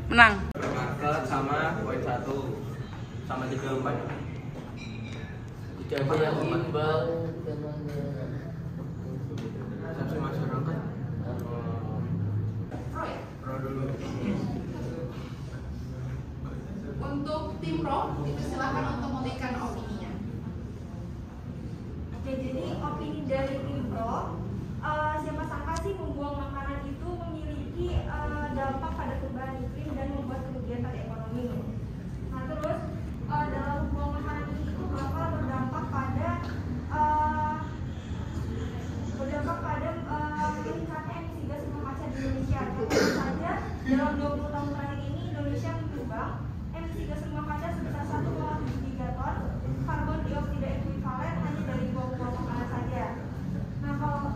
Menang. Market sama poin 1 sama 34. Tidak ada yang imbang. Persepsi masyarakat. Pro ya? Pro dulu. Untuk tim pro, dipersilakan untuk memberikan opininya. Oke, jadi opini dari tim pro, siapa sangka sih membuang makanan itu memiliki dampak pada perubahan iklim dan membuat kerugian pada ekonomi. Nah terus dalam membuang makanan itu bakal berdampak pada meningkatnya emisi gas rumah kaca di Indonesia. Tentu saja dalam 20 tahun terakhir ini Indonesia menyumbang emisi gas rumah kaca sebesar 1,7 gigaton karbon dioksida ekuivalen hanya dari buang-buang makanan saja. Nah kalau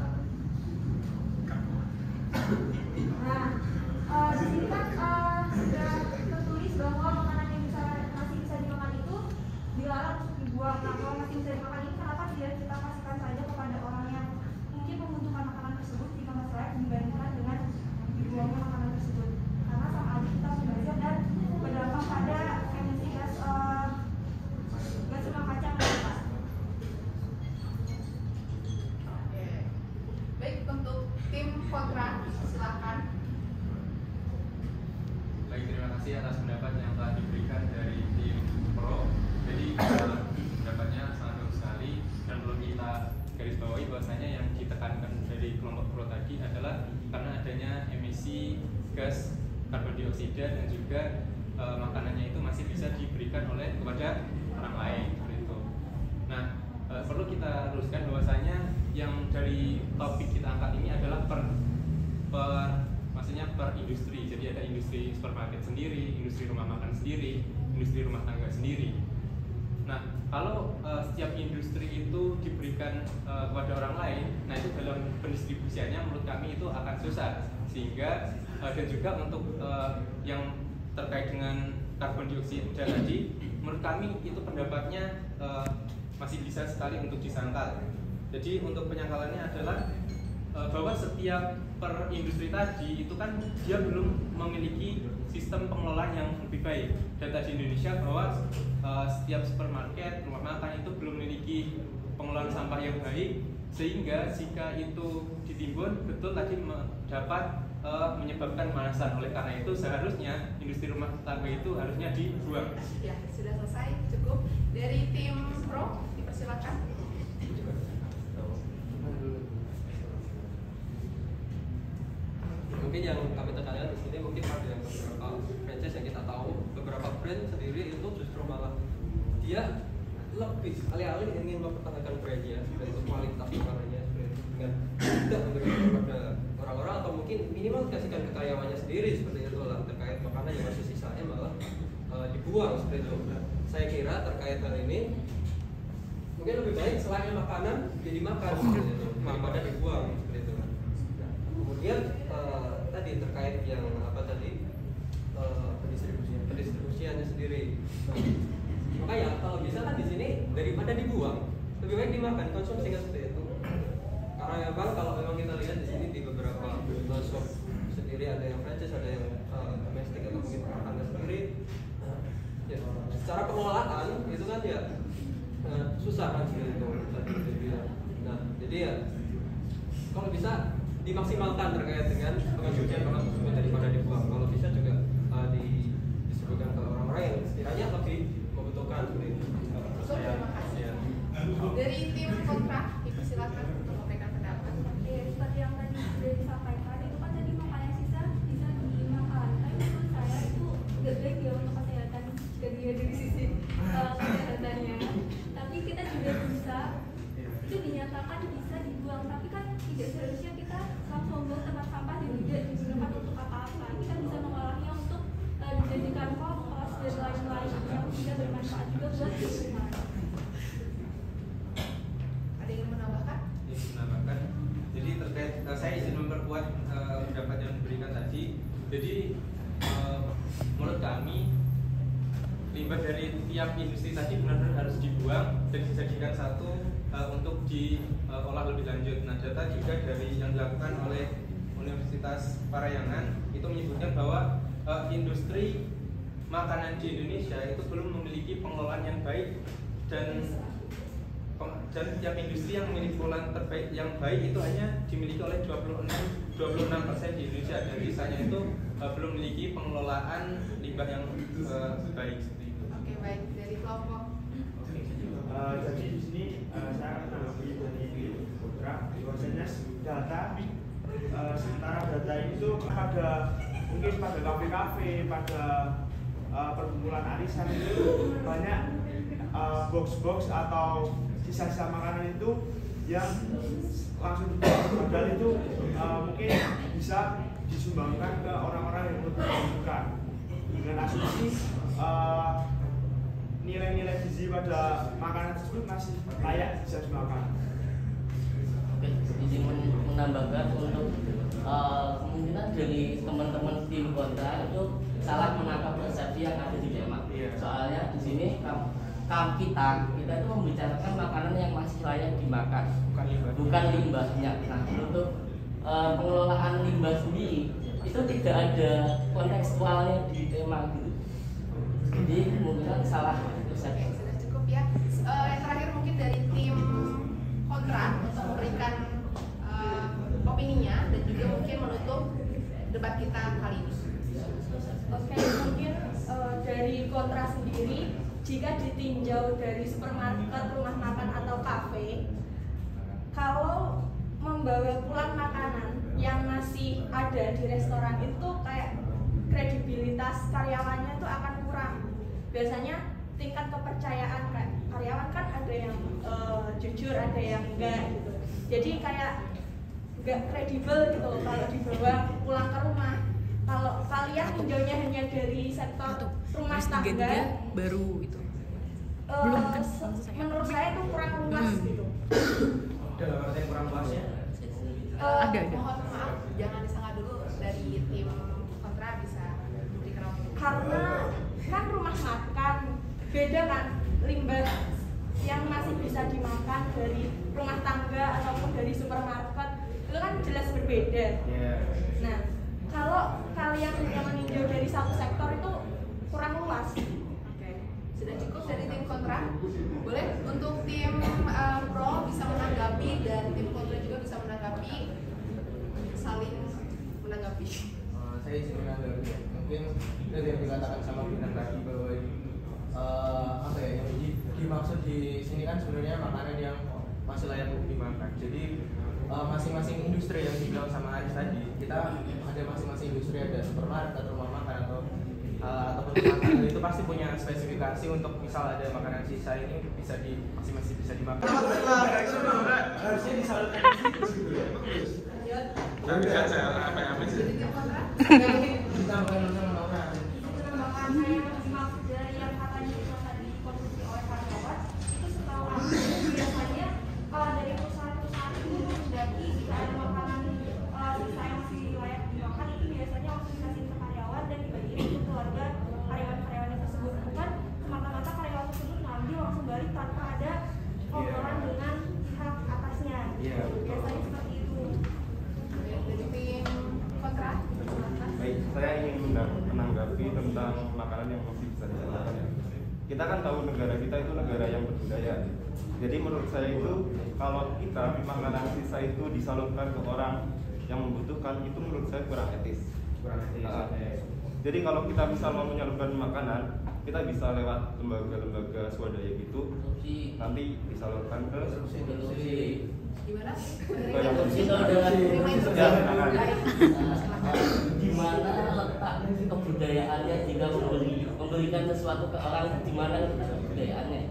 di sini kan sudah tertulis bahwa makanan yang masih bisa dimakan itu dilarang untuk dibuang. Nah kalau masih bisa dimakan ini kenapa tidak kita kasihkan saja kepada orang yang mungkin membutuhkan makanan tersebut jika masih layak dibandingkan dengan dibuangnya makanan tersebut, karena sama aja kita membazir dan berdampak pada emisi gas rumah kaca meningkat. Baik, untuk tim kontra, silakan. Baik, terima kasih atas pendapat yang telah diberikan dari tim pro. Jadi pendapatnya sangat bagus sekali dan perlu kita garis bawahi bahwasanya yang ditekankan dari kelompok pro tadi adalah karena adanya emisi gas karbon dioksida dan juga makanannya itu masih bisa diberikan oleh kepada orang lain seperti itu. Nah, perlu kita luruskan bahwasanya yang dari topik kita angkat ini adalah maksudnya per industri. Jadi ada industri supermarket sendiri, industri rumah makan sendiri, industri rumah tangga sendiri. Nah, kalau setiap industri itu diberikan kepada orang lain, nah itu dalam pendistribusiannya menurut kami itu akan susah. Sehingga dan juga untuk yang terkait dengan karbon dioksida tadi, menurut kami itu pendapatnya masih bisa sekali untuk disangkal. Jadi untuk penyangkalannya adalah bahwa setiap per industri tadi itu kan dia belum memiliki sistem pengelolaan yang lebih baik. Data di Indonesia bahwa setiap supermarket, rumah makan itu belum memiliki pengelolaan sampah yang baik, sehingga jika itu ditimbun betul tadi dapat menyebabkan pemanasan. Oleh karena itu seharusnya industri rumah tangga itu harusnya dibuang. Ya, sudah selesai, cukup. Dari tim pro, dipersilakan. Mungkin yang kami tekankan di sini mungkin ada beberapa franchise yang kita tahu, beberapa brand sendiri itu justru malah dia lebih alih-alih ingin mempertahankan brandnya dan kualitas makanannya dengan tidak memberikan kepada orang-orang atau mungkin minimal kasihkan ke karyawannya sendiri seperti itu lah, terkait makanan yang masih sisanya malah dibuang seperti itu. Saya kira terkait hal ini mungkin lebih baik selain makanan jadi makan seperti itu daripada dibuang seperti itu. Nah, kemudian tadi terkait yang apa tadi pendistribusiannya sendiri. Makanya kalau bisa kan di sini daripada dibuang lebih baik dimakan, konsumsi seperti itu. Karena memang kalau memang kita lihat di sini di beberapa shop sendiri ada yang franchise, ada yang domestik atau mungkin anda sendiri. Ya, secara pengelolaan itu kan ya susah kan seperti itu. Nah, jadi ya kalau bisa dimaksimalkan terkait dengan pengonsumsian tersebut daripada dibuang. Kalau bisa juga disebutkan ke orang-orang yang sekiranya lebih membutuhkan seperti itu. Terima kasih. Dari tim kontra, dipersilakan untuk memberikan pendapat. Seperti yang tadi sudah disampaikan, itu kan tadi makanan sisa bisa dimakan. Tapi menurut saya itu nggak baik ya untuk kesehatan jika dia dari sisi kesehatannya. Tapi kita juga bisa, itu dinyatakan bisa dibuang. Tapi kan tidak seharusnya kita langsung membuang tempat sampah dan tidak digunakan untuk apa-apa. Kita bisa mengolahnya untuk dijadikan kompos dan lain-lain yang bisa bermanfaat juga buat lingkungan. Ada yang menambahkan? Menambahkan. Jadi terkait saya izin memperkuat pendapat yang diberikan tadi. Jadi menurut kami limbah dari tiap industri tadi benar-benar harus dibuang dan dijadikan satu untuk diolah lebih lanjut. Nah, data juga dari yang dilakukan oleh Universitas Parayangan itu menyebutkan bahwa industri makanan di Indonesia itu belum memiliki pengelolaan yang baik, dan tiap industri yang memiliki pengelolaan terbaik yang baik itu hanya dimiliki oleh 26% di Indonesia, dan sisanya itu belum memiliki pengelolaan limbah yang baik seperti itu. Oke, baik, dari kelompok. Jadi di sini saya akan menanggapi dari Putra, bahwasanya data sementara data itu mungkin pada kafe-kafe, pada perkumpulan arisan itu banyak box-box atau sisa-sisa makanan itu yang langsung padahal itu mungkin bisa disumbangkan ke orang-orang yang membutuhkan dengan asumsi nilai-nilai gizi pada makanan tersebut masih layak bisa dimakan. Oke, izin menambahkan untuk kemungkinan dari teman-teman tim kontra itu salah menangkap persepsi yang ada di Demak. Soalnya di sini kita itu membicarakan makanan yang masih layak dimakan, bukan limbahnya. Nah, untuk pengelolaan limbah sendiri itu tidak ada kontekstualnya di Demak gitu. Jadi kemungkinan salah persepsi. Oke, sudah cukup ya. Yang terakhir mungkin dari tim kontra untuk memberikan opininya dan juga mungkin menutup debat kita kali ini. Oke, mungkin dari kontra sendiri, jika ditinjau dari supermarket, rumah makan atau kafe, kalau membawa pulang makanan yang masih ada di restoran itu kayak kredibilitas karyawannya itu akan kurang. Biasanya tingkat kepercayaan karyawan kan ada yang jujur, ada yang enggak gitu. Jadi kayak enggak kredibel gitu kalau dibawa pulang ke rumah. Kalau kalian tinjaunya hanya dari sektor rumah tangga, baru itu. Menurut saya itu kurang luas gitu. Dalam artian kurang luasnya. Ada. Mohon maaf, jangan disangka dulu dari tim kontra bisa memberikan opini. Karena kan rumah makan beda kan, limbah yang masih bisa dimakan dari rumah tangga ataupun dari supermarket itu kan jelas berbeda. Nah, kalau kalian yang meninjau dari satu sektor itu kurang luas. Oke, sudah cukup dari tim kontra. Boleh untuk tim pro bisa menanggapi dan tim kontra juga bisa menanggapi, saling menanggapi. Saya izin menanggapi. Mungkin dari yang dikatakan sama Bintang tadi bahwa apa ya, yang dimaksud di sini kan sebenarnya makanan yang masih layak untuk dimakan. Jadi masing-masing industri yang dibilang sama Aris tadi, kita ada masing-masing industri, ada supermarket atau rumah makan ataupun makanan itu pasti punya spesifikasi untuk misal ada makanan sisa ini masih bisa dimakan. Harusnya disalurkan di situ. Jadi tim kontra. Kita mengenal Saya dimaksud dari yang katanya bisa dikonsumsi oleh karyawan itu setahu aku biasanya dari perusahaan-perusahaan itu mendaki jika ada makanan sisa yang masih layak dimakan itu biasanya langsung dikasih ke karyawan dan dibagiin ke keluarga karyawan-karyawan tersebut, bukan semata-mata karyawan tersebut ngambil langsung balik tanpa ada obrolan dengan pihak atasnya. Biasanya seperti itu. Dari tim kontra. Baik, saya ingin menanggapi tentang makanan yang masih bisa disalurkan ya. Kita kan tahu negara kita itu negara yang berbudaya. Jadi menurut saya itu kalau kita makanan sisa itu disalurkan ke orang yang membutuhkan, itu menurut saya kurang etis. Jadi kalau kita bisa mau menyalurkan makanan, kita bisa lewat lembaga-lembaga swadaya gitu, nanti disalurkan ke Gimana? Di mana letak kebudayaannya jika memberikan sesuatu ke orang, di mana kebudayaannya?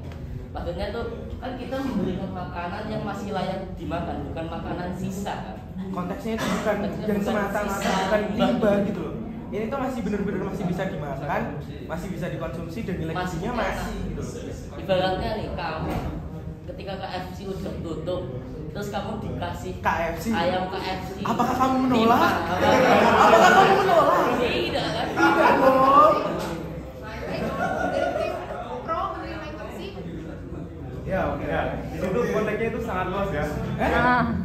Maksudnya tuh kan kita memberikan makanan yang masih layak dimakan, bukan makanan sisa kan? Konteksnya itu bukan yang semata-mata bukan limbah gitu loh. Ini tuh masih benar-benar masih bisa dimakan, masih bisa dikonsumsi dan nilai gizinya masih gitu loh. Ibaratnya nih kamu ketika KFC udah tutup, terus kamu dikasih KFC. ayam KFC. Apakah kamu menolak? Apakah kamu menolak? Tidak kan? Tidak dong. Dari tim pro menerima instruksi. Ya, oke. Ya, di situ konteksnya itu sangat luas ya.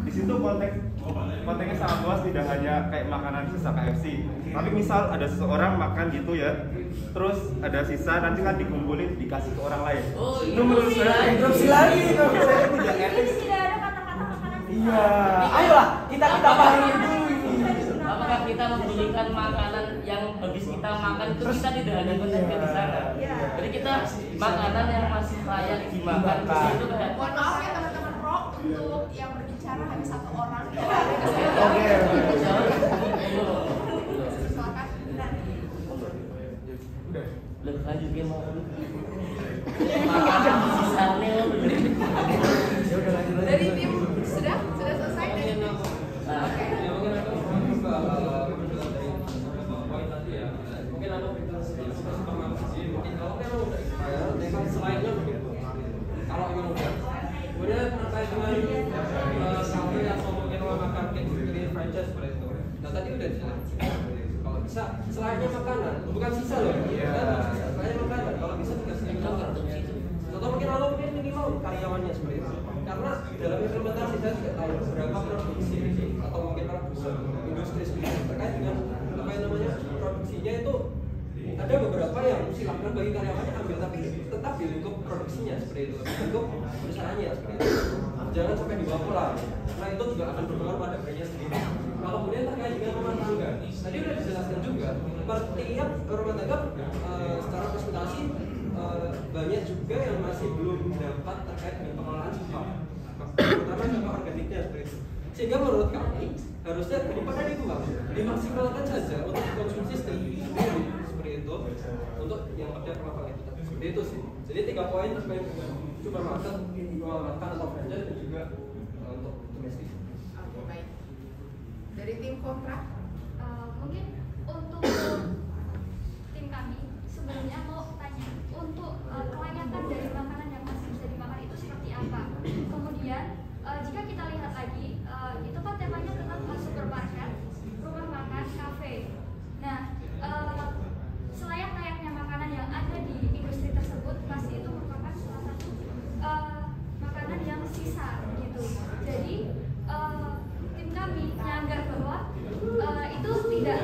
Di situ konteksnya sangat luas, tidak hanya kayak makanan sisa KFC. Tapi misal ada seseorang makan gitu ya, terus ada sisa nanti kan dikumpulin dikasih ke orang lain. Itu menurut saya Interupsi lagi, interupsi saya tidak Jadi etis. tidak ada kata-kata makanan. Iya, ayolah kita pahami dulu ini. Apakah kita memberikan makanan yang habis kita makan itu kita tidak ada konteksnya di sana. Jadi kita makanan yang masih layak dimakan itu kayak Mohon maaf ya teman-teman pro, untuk yang berbicara hanya satu orang. Oke. Silakan. lebih lanjut game mau makanan sisanya Dari tim sudah selesai dari tim. Oke. Ya mungkin aku juga menjelaskan dari beberapa poin tadi ya. Mungkin aku supermarket mungkin kalau memang udah expired, memang selainnya begitu. Kalau memang udah, kemudian terkait dengan kafe atau mungkin rumah makan kayak gitu franchise seperti itu. Nah tadi udah dijelaskan. Kalau bisa selainnya makanan, bukan sisa loh. Selainnya makanan, kalau bisa dikasih atau mungkin kalau mungkin minimal karyawannya seperti itu. Karena dalam implementasi saya tidak tahu berapa produksi atau mungkin industri sendiri terkait dengan apa yang namanya produksinya itu ada beberapa yang silakan bagi karyawannya ambil tapi tetap di lingkup produksinya seperti itu, lingkup perusahaannya seperti itu. Jangan sampai dibawa pulang, karena itu juga akan berpengaruh pada brandnya sendiri. Kalau kemudian terkait dengan rumah tangga, tadi sudah dijelaskan juga, tiap rumah tangga secara presentasi banyak juga yang masih belum dapat terkait dengan pengelolaan sampah, terutama sampah organiknya seperti itu. Sehingga menurut kami harusnya daripada dibuang, dimaksimalkan saja untuk konsumsi sendiri seperti itu untuk yang ada pengapalan itu. Seperti itu sih. Jadi 3 poin terkait dengan supermarket, rumah makan atau franchise dan juga untuk domestik. Baik. Dari tim kontrak. Mungkin untuk tim kami sebenarnya mau tanya untuk kelayakan dari makanan yang masih bisa dimakan itu seperti apa. Kemudian jika kita lihat lagi itu kan temanya tentang supermarket, rumah makan, kafe. Nah selayak-layaknya makanan yang ada di industri tersebut pasti itu merupakan salah satu makanan yang sisa gitu. Jadi tim kami menganggap bahwa itu tidak